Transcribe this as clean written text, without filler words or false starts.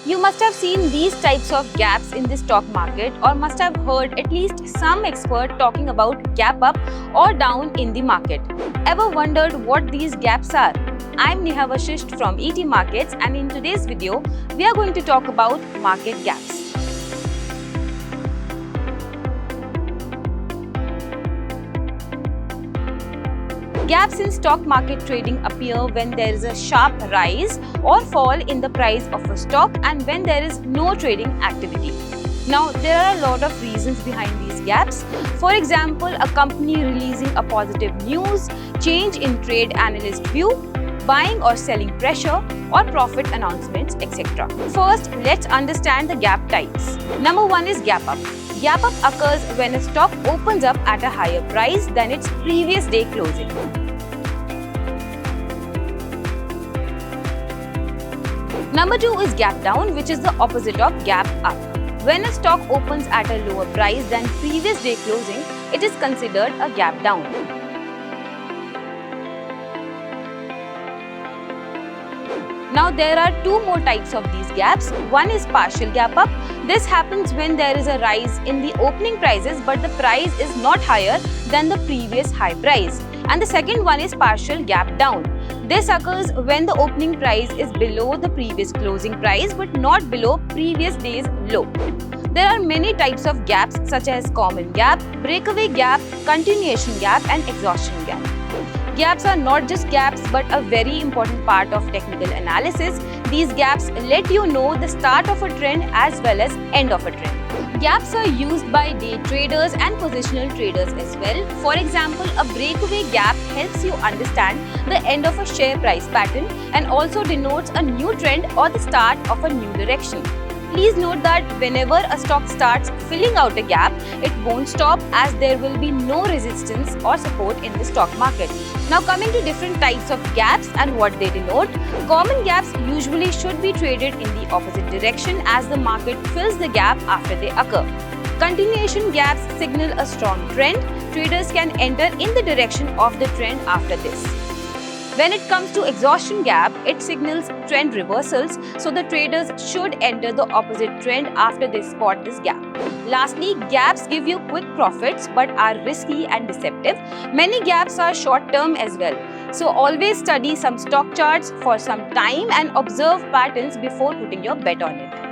You must have seen these types of gaps in the stock market or must have heard at least some expert talking about gap up or down in the market. Ever wondered what these gaps are? I'm Neha Vashisht from ET Markets, and in today's video, we are going to talk about market gaps. Gaps in stock market trading appear when there is a sharp rise or fall in the price of a stock and when there is no trading activity. Now, there are a lot of reasons behind these gaps. For example, a company releasing a positive news, change in trade analyst view, buying or selling pressure, or profit announcements, etc. First, let's understand the gap types. Number one is gap up. Gap up occurs when a stock opens up at a higher price than its previous day closing. Number two is gap down, which is the opposite of gap up. When a stock opens at a lower price than previous day closing, it is considered a gap down. Now, there are two more types of these gaps. One is partial gap up. This happens when there is a rise in the opening prices but the price is not higher than the previous high price. And the second one is partial gap down. This occurs when the opening price is below the previous closing price but not below previous day's low. There are many types of gaps such as common gap, breakaway gap, continuation gap, and exhaustion gap. Gaps are not just gaps but a very important part of technical analysis. These gaps let you know the start of a trend as well as end of a trend. Gaps are used by day traders and positional traders as well. For example, a breakaway gap helps you understand the end of a share price pattern and also denotes a new trend or the start of a new direction. Please note that whenever a stock starts filling out a gap, it won't stop as there will be no resistance or support in the stock market. Now, coming to different types of gaps and what they denote, common gaps usually should be traded in the opposite direction as the market fills the gap after they occur. Continuation gaps signal a strong trend. Traders can enter in the direction of the trend after this. When it comes to exhaustion gap, it signals trend reversals, so the traders should enter the opposite trend after they spot this gap. Lastly, gaps give you quick profits but are risky and deceptive. Many gaps are short-term as well. So always study some stock charts for some time and observe patterns before putting your bet on it.